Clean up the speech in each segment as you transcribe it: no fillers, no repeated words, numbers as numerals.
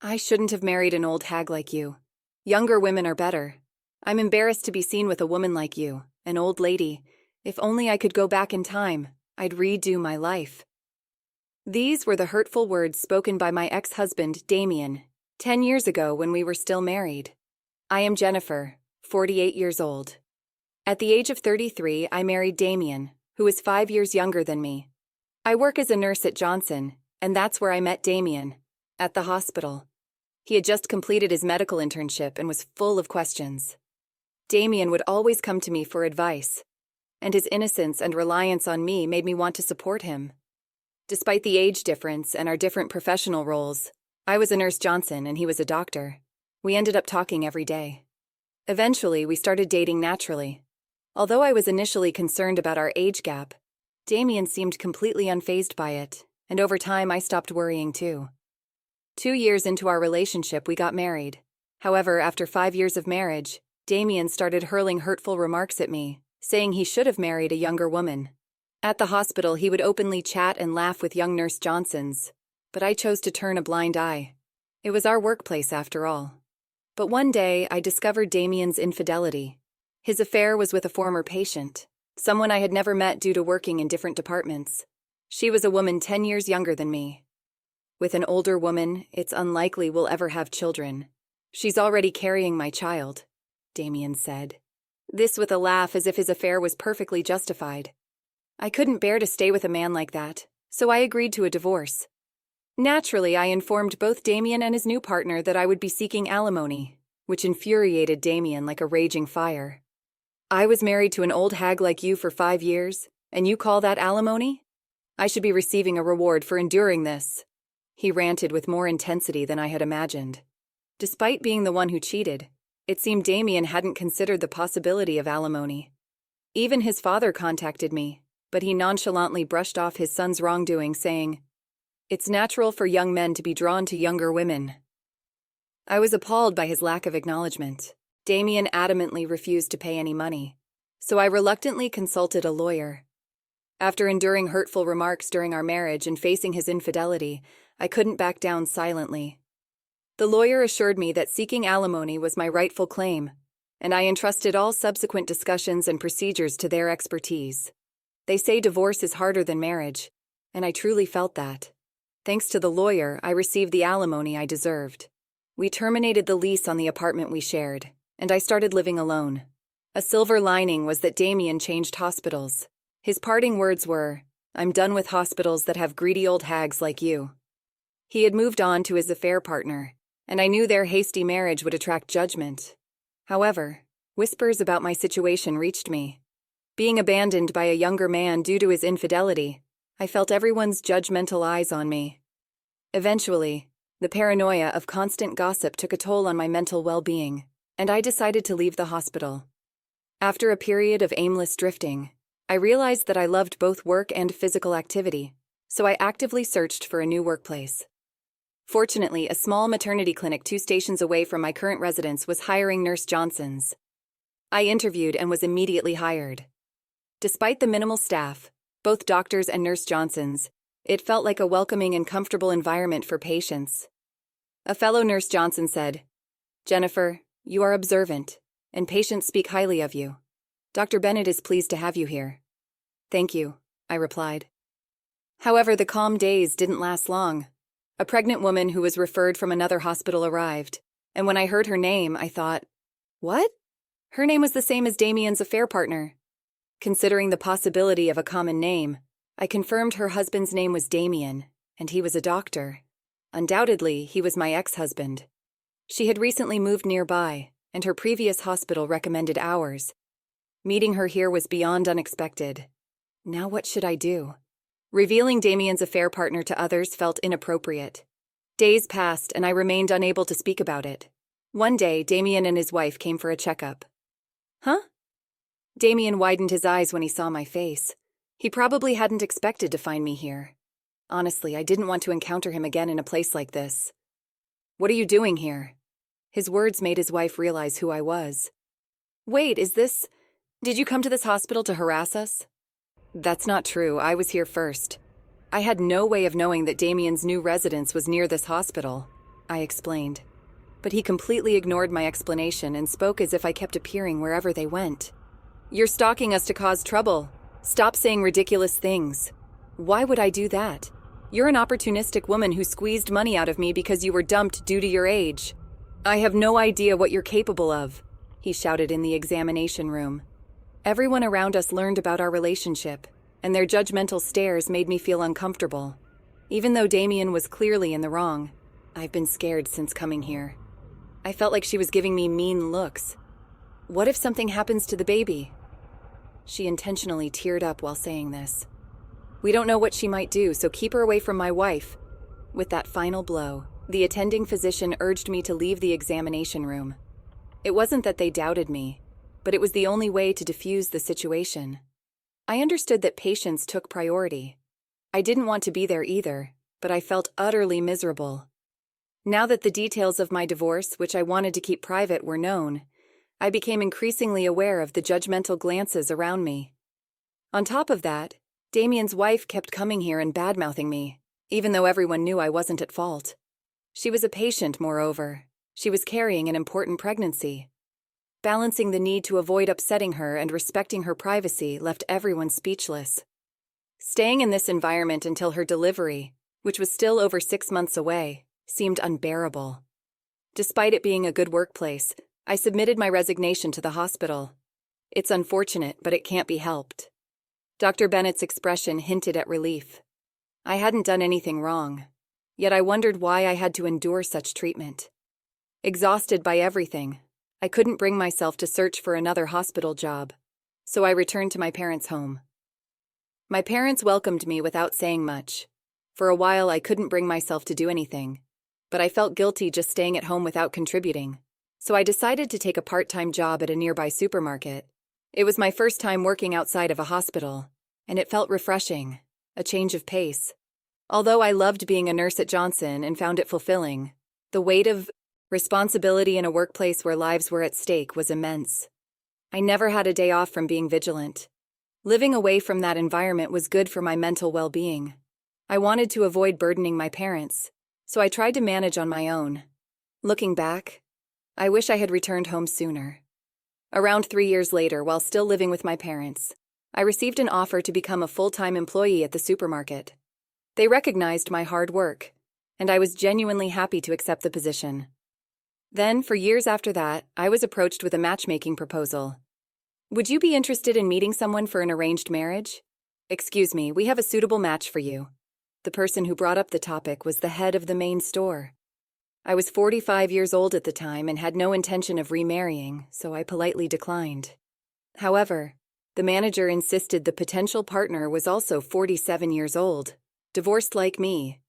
I shouldn't have married an old hag like you. Younger women are better. I'm embarrassed to be seen with a woman like you, an old lady. If only I could go back in time, I'd redo my life. These were the hurtful words spoken by my ex-husband, Damien, 10 years ago when we were still married. I am Jennifer, 48 years old. At the age of 33, I married Damien, who is 5 years younger than me. I work as a nurse at Johnson, and that's where I met Damien, at the hospital. He had just completed his medical internship and was full of questions. Damien would always come to me for advice, and his innocence and reliance on me made me want to support him. Despite the age difference and our different professional roles, I was a nurse Johnson and he was a doctor. We ended up talking every day. Eventually, we started dating naturally. Although I was initially concerned about our age gap, Damien seemed completely unfazed by it, and over time I stopped worrying too. 2 years into our relationship, we got married. However, after 5 years of marriage, Damien started hurling hurtful remarks at me, saying he should have married a younger woman. At the hospital, he would openly chat and laugh with young nurse Johnsons, but I chose to turn a blind eye. It was our workplace after all. But one day, I discovered Damien's infidelity. His affair was with a former patient, someone I had never met due to working in different departments. She was a woman 10 years younger than me. With an older woman, it's unlikely we'll ever have children. She's already carrying my child, Damien said. This with a laugh as if his affair was perfectly justified. I couldn't bear to stay with a man like that, so I agreed to a divorce. Naturally, I informed both Damien and his new partner that I would be seeking alimony, which infuriated Damien like a raging fire. I was married to an old hag like you for 5 years, and you call that alimony? I should be receiving a reward for enduring this. He ranted with more intensity than I had imagined. Despite being the one who cheated, it seemed Damien hadn't considered the possibility of alimony. Even his father contacted me, but he nonchalantly brushed off his son's wrongdoing, saying, "It's natural for young men to be drawn to younger women." I was appalled by his lack of acknowledgement. Damien adamantly refused to pay any money, so I reluctantly consulted a lawyer. After enduring hurtful remarks during our marriage and facing his infidelity, I couldn't back down silently. The lawyer assured me that seeking alimony was my rightful claim, and I entrusted all subsequent discussions and procedures to their expertise. They say divorce is harder than marriage, and I truly felt that. Thanks to the lawyer, I received the alimony I deserved. We terminated the lease on the apartment we shared, and I started living alone. A silver lining was that Damien changed hospitals. His parting words were, "I'm done with hospitals that have greedy old hags like you." He had moved on to his affair partner, and I knew their hasty marriage would attract judgment. However, whispers about my situation reached me. Being abandoned by a younger man due to his infidelity, I felt everyone's judgmental eyes on me. Eventually, the paranoia of constant gossip took a toll on my mental well-being, and I decided to leave the hospital. After a period of aimless drifting, I realized that I loved both work and physical activity, so I actively searched for a new workplace. Fortunately, a small maternity clinic 2 stations away from my current residence was hiring nurse Johnsons. I interviewed and was immediately hired. Despite the minimal staff, both doctors and nurse Johnsons, it felt like a welcoming and comfortable environment for patients. A fellow nurse Johnson said, "Jennifer, you are observant, and patients speak highly of you. Dr. Bennett is pleased to have you here." "Thank you," I replied. However, the calm days didn't last long. A pregnant woman who was referred from another hospital arrived, and when I heard her name, I thought, "What?" Her name was the same as Damien's affair partner. Considering the possibility of a common name, I confirmed her husband's name was Damien, and he was a doctor. Undoubtedly, he was my ex-husband. She had recently moved nearby, and her previous hospital recommended ours. Meeting her here was beyond unexpected. Now what should I do? Revealing Damien's affair partner to others felt inappropriate. Days passed, and I remained unable to speak about it. One day, Damien and his wife came for a checkup. "Huh?" Damien widened his eyes when he saw my face. He probably hadn't expected to find me here. Honestly, I didn't want to encounter him again in a place like this. "What are you doing here?" His words made his wife realize who I was. "Wait, did you come to this hospital to harass us?" "That's not true. I was here first. I had no way of knowing that Damien's new residence was near this hospital. I explained. But he completely ignored my explanation and spoke as if I kept appearing wherever they went. "You're stalking us to cause trouble. Stop saying ridiculous things." "Why would I do that? You're an opportunistic woman who squeezed money out of me because you were dumped due to your age. I have no idea what you're capable of," he shouted in the examination room. Everyone around us learned about our relationship, and their judgmental stares made me feel uncomfortable. Even though Damien was clearly in the wrong, I've been scared since coming here. I felt like she was giving me mean looks. What if something happens to the baby? She intentionally teared up while saying this. "We don't know what she might do, so keep her away from my wife." With that final blow, the attending physician urged me to leave the examination room. It wasn't that they doubted me, but it was the only way to defuse the situation. I understood that patients took priority. I didn't want to be there either, but I felt utterly miserable. Now that the details of my divorce, which I wanted to keep private, were known, I became increasingly aware of the judgmental glances around me. On top of that, Damien's wife kept coming here and badmouthing me, even though everyone knew I wasn't at fault. She was a patient, moreover. She was carrying an important pregnancy. Balancing the need to avoid upsetting her and respecting her privacy left everyone speechless. Staying in this environment until her delivery, which was still over 6 months away, seemed unbearable. Despite it being a good workplace, I submitted my resignation to the hospital. It's unfortunate, but it can't be helped. Dr. Bennett's expression hinted at relief. I hadn't done anything wrong, yet I wondered why I had to endure such treatment. Exhausted by everything, I couldn't bring myself to search for another hospital job, so I returned to my parents' home. My parents welcomed me without saying much. For a while, I couldn't bring myself to do anything, but I felt guilty just staying at home without contributing, so I decided to take a part-time job at a nearby supermarket. It was my first time working outside of a hospital, and it felt refreshing, a change of pace. Although I loved being a nurse at Johnson and found it fulfilling, the weight of responsibility in a workplace where lives were at stake was immense. I never had a day off from being vigilant. Living away from that environment was good for my mental well-being. I wanted to avoid burdening my parents, so I tried to manage on my own. Looking back, I wish I had returned home sooner. Around 3 years later, while still living with my parents, I received an offer to become a full-time employee at the supermarket. They recognized my hard work, and I was genuinely happy to accept the position. Then, for years after that, I was approached with a matchmaking proposal. "Would you be interested in meeting someone for an arranged marriage? Excuse me, we have a suitable match for you." The person who brought up the topic was the head of the main store. I was 45 years old at the time and had no intention of remarrying, so I politely declined. However, the manager insisted the potential partner was also 47 years old, divorced like me,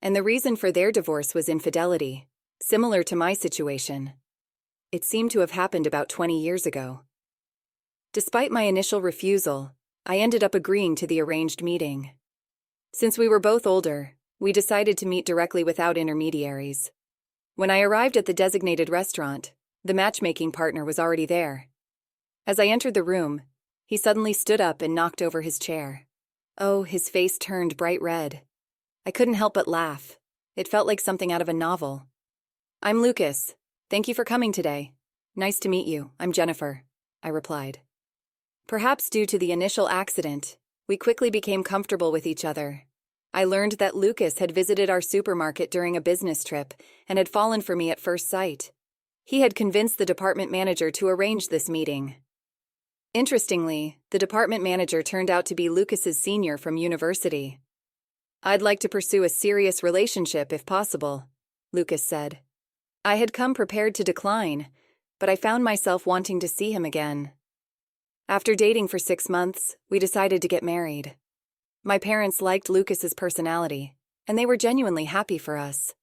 and the reason for their divorce was infidelity, similar to my situation. It seemed to have happened about 20 years ago. Despite my initial refusal, I ended up agreeing to the arranged meeting. Since we were both older, we decided to meet directly without intermediaries. When I arrived at the designated restaurant, the matchmaking partner was already there. As I entered the room, he suddenly stood up and knocked over his chair. Oh, his face turned bright red. I couldn't help but laugh. It felt like something out of a novel. "I'm Lucas. Thank you for coming today. Nice to meet you. I'm Jennifer," I replied. Perhaps due to the initial accident, we quickly became comfortable with each other. I learned that Lucas had visited our supermarket during a business trip and had fallen for me at first sight. He had convinced the department manager to arrange this meeting. Interestingly, the department manager turned out to be Lucas's senior from university. "I'd like to pursue a serious relationship if possible," Lucas said. I had come prepared to decline, but I found myself wanting to see him again. After dating for 6 months, we decided to get married. My parents liked Lucas's personality, and they were genuinely happy for us.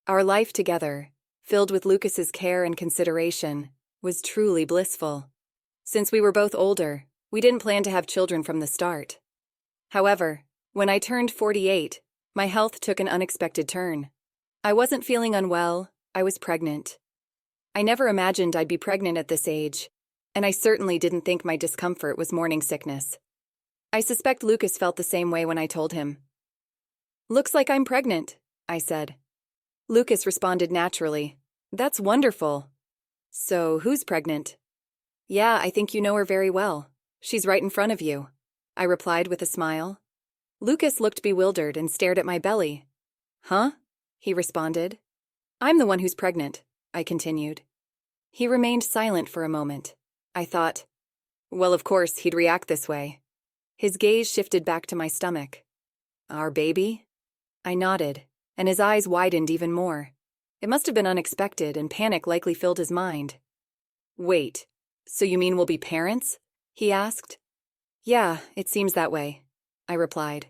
Our life together, filled with Lucas's care and consideration, was truly blissful. Since we were both older, we didn't plan to have children from the start. However, when I turned 48, my health took an unexpected turn. I wasn't feeling unwell, I was pregnant. I never imagined I'd be pregnant at this age, and I certainly didn't think my discomfort was morning sickness. I suspect Lucas felt the same way when I told him. "Looks like I'm pregnant," I said. Lucas responded naturally. That's wonderful. So, who's pregnant? Yeah, I think you know her very well. She's right in front of you, I replied with a smile. Lucas looked bewildered and stared at my belly. Huh? He responded. I'm the one who's pregnant, I continued. He remained silent for a moment. I thought, well, of course, he'd react this way. His gaze shifted back to my stomach. Our baby? I nodded, and his eyes widened even more. It must have been unexpected, and panic likely filled his mind. Wait, so you mean we'll be parents? He asked. Yeah, it seems that way, I replied.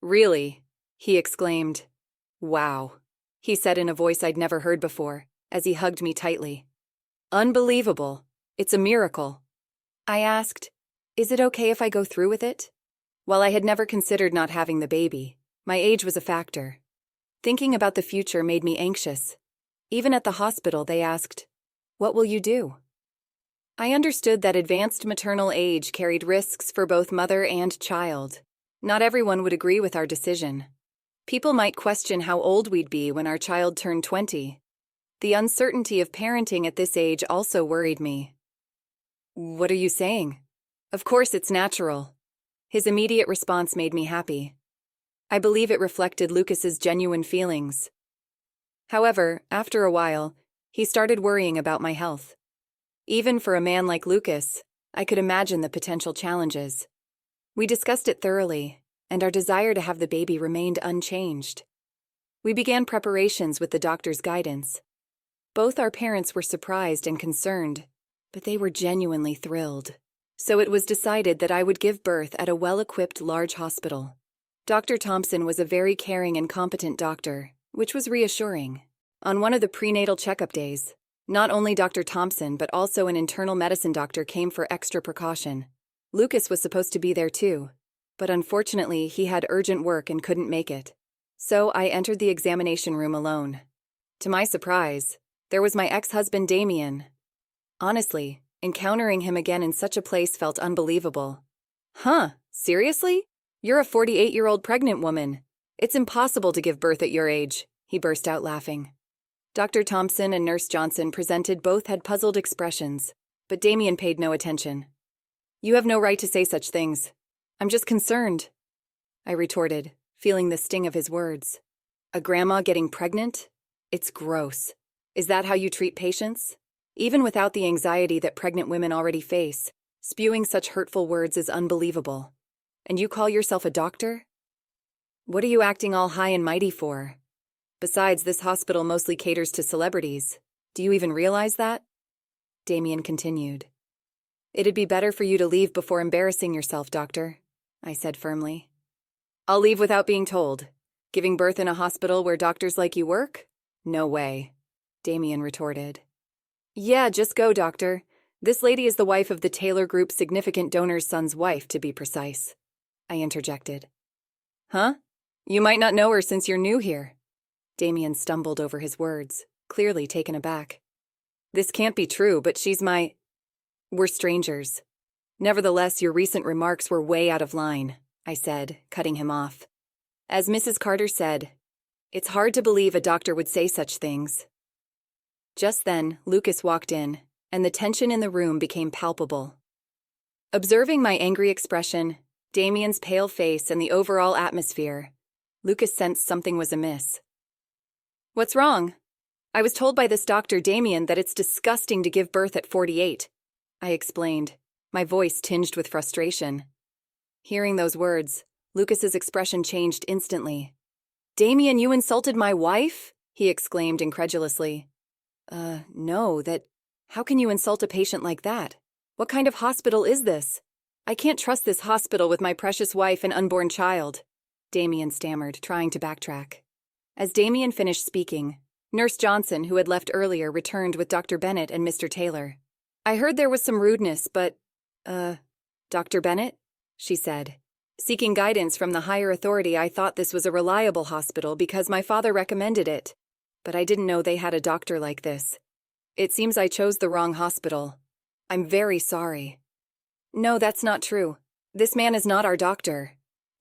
Really? He exclaimed. Wow, he said in a voice I'd never heard before, as he hugged me tightly. Unbelievable. It's a miracle. I asked, is it okay if I go through with it? While I had never considered not having the baby, my age was a factor. Thinking about the future made me anxious. Even at the hospital, they asked, what will you do? I understood that advanced maternal age carried risks for both mother and child. Not everyone would agree with our decision. People might question how old we'd be when our child turned 20. The uncertainty of parenting at this age also worried me. What are you saying? Of course it's natural. His immediate response made me happy. I believe it reflected Lucas's genuine feelings. However, after a while, he started worrying about my health. Even for a man like Lucas, I could imagine the potential challenges. We discussed it thoroughly, and our desire to have the baby remained unchanged. We began preparations with the doctor's guidance. Both our parents were surprised and concerned, but they were genuinely thrilled. So it was decided that I would give birth at a well-equipped large hospital. Dr. Thompson was a very caring and competent doctor, which was reassuring. On one of the prenatal checkup days, not only Dr. Thompson but also an internal medicine doctor came for extra precaution. Lucas was supposed to be there too, but unfortunately he had urgent work and couldn't make it. So I entered the examination room alone. To my surprise, there was my ex-husband Damien. Honestly, encountering him again in such a place felt unbelievable. Huh, seriously? You're a 48-year-old pregnant woman. It's impossible to give birth at your age, he burst out laughing. Dr. Thompson and Nurse Johnson presented both had puzzled expressions, but Damien paid no attention. You have no right to say such things. I'm just concerned, I retorted, feeling the sting of his words. A grandma getting pregnant? It's gross. Is that how you treat patients? Even without the anxiety that pregnant women already face, spewing such hurtful words is unbelievable. And you call yourself a doctor? What are you acting all high and mighty for? Besides, this hospital mostly caters to celebrities. Do you even realize that? Damien continued. It'd be better for you to leave before embarrassing yourself, doctor, I said firmly. I'll leave without being told. Giving birth in a hospital where doctors like you work? No way, Damien retorted. Yeah, just go, doctor. This lady is the wife of the Taylor Group's significant donor's son's wife, to be precise, I interjected. Huh? You might not know her since you're new here. Damien stumbled over his words, clearly taken aback. This can't be true, but she's my... We're strangers. Nevertheless, your recent remarks were way out of line, I said, cutting him off. As Mrs. Carter said, it's hard to believe a doctor would say such things. Just then, Lucas walked in, and the tension in the room became palpable. Observing my angry expression, Damien's pale face, and the overall atmosphere, Lucas sensed something was amiss. What's wrong? I was told by this Dr. Damien that it's disgusting to give birth at 48, I explained, my voice tinged with frustration. Hearing those words, Lucas's expression changed instantly. Damien, you insulted my wife? He exclaimed incredulously. No, how can you insult a patient like that? What kind of hospital is this? I can't trust this hospital with my precious wife and unborn child, Damien stammered, trying to backtrack. As Damien finished speaking, Nurse Johnson, who had left earlier, returned with Dr. Bennett and Mr. Taylor. I heard there was some rudeness, but, Dr. Bennett? She said. Seeking guidance from the higher authority, I thought this was a reliable hospital because my father recommended it. But I didn't know they had a doctor like this. It seems I chose the wrong hospital. I'm very sorry. No, that's not true. This man is not our doctor,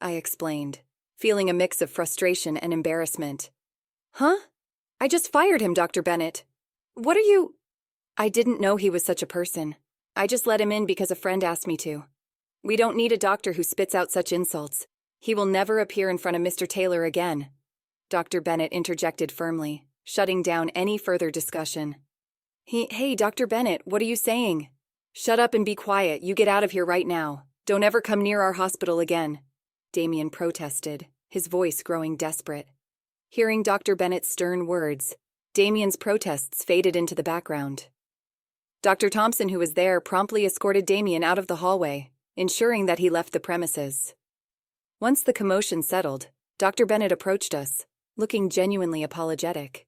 I explained, feeling a mix of frustration and embarrassment. Huh? I just fired him, Dr. Bennett. What are you? I didn't know he was such a person. I just let him in because a friend asked me to. We don't need a doctor who spits out such insults. He will never appear in front of Mr. Taylor again. Dr. Bennett interjected firmly, shutting down any further discussion. Hey, Dr. Bennett, what are you saying? Shut up and be quiet. You get out of here right now. Don't ever come near our hospital again. Damien protested, his voice growing desperate. Hearing Dr. Bennett's stern words, Damien's protests faded into the background. Dr. Thompson, who was there, promptly escorted Damien out of the hallway, ensuring that he left the premises. Once the commotion settled, Dr. Bennett approached us, looking genuinely apologetic.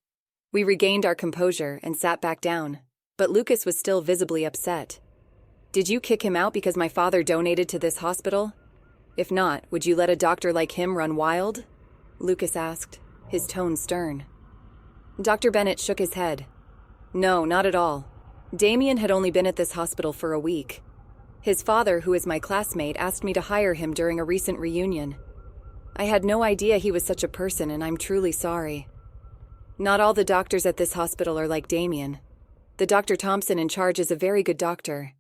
We regained our composure and sat back down, but Lucas was still visibly upset. Did you kick him out because my father donated to this hospital? If not, would you let a doctor like him run wild? Lucas asked, his tone stern. Dr. Bennett shook his head. No, not at all. Damien had only been at this hospital for a week. His father, who is my classmate, asked me to hire him during a recent reunion. I had no idea he was such a person, and I'm truly sorry. Not all the doctors at this hospital are like Damien. The Dr. Thompson in charge is a very good doctor.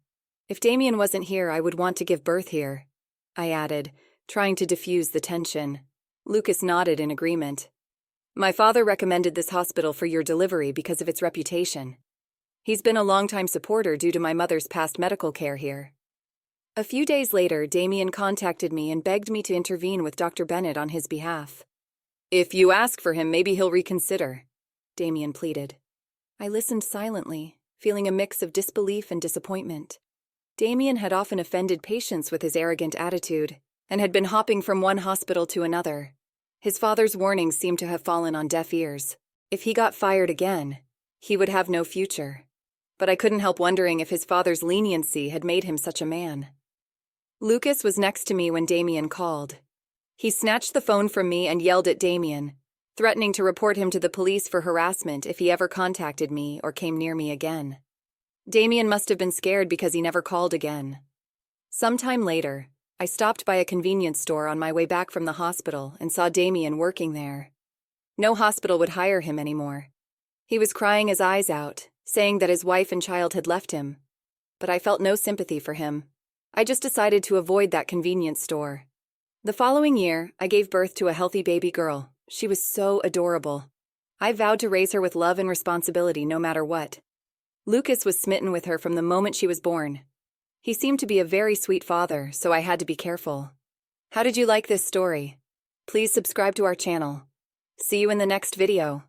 If Damien wasn't here, I would want to give birth here, I added, trying to diffuse the tension. Lucas nodded in agreement. My father recommended this hospital for your delivery because of its reputation. He's been a longtime supporter due to my mother's past medical care here. A few days later, Damien contacted me and begged me to intervene with Dr. Bennett on his behalf. If you ask for him, maybe he'll reconsider, Damien pleaded. I listened silently, feeling a mix of disbelief and disappointment. Damien had often offended patients with his arrogant attitude, and had been hopping from one hospital to another. His father's warnings seemed to have fallen on deaf ears. If he got fired again, he would have no future. But I couldn't help wondering if his father's leniency had made him such a man. Lucas was next to me when Damien called. He snatched the phone from me and yelled at Damien, threatening to report him to the police for harassment if he ever contacted me or came near me again. Damien must have been scared because he never called again. Sometime later, I stopped by a convenience store on my way back from the hospital and saw Damien working there. No hospital would hire him anymore. He was crying his eyes out, saying that his wife and child had left him. But I felt no sympathy for him. I just decided to avoid that convenience store. The following year, I gave birth to a healthy baby girl. She was so adorable. I vowed to raise her with love and responsibility no matter what. Lucas was smitten with her from the moment she was born. He seemed to be a very sweet father, so I had to be careful. How did you like this story? Please subscribe to our channel. See you in the next video.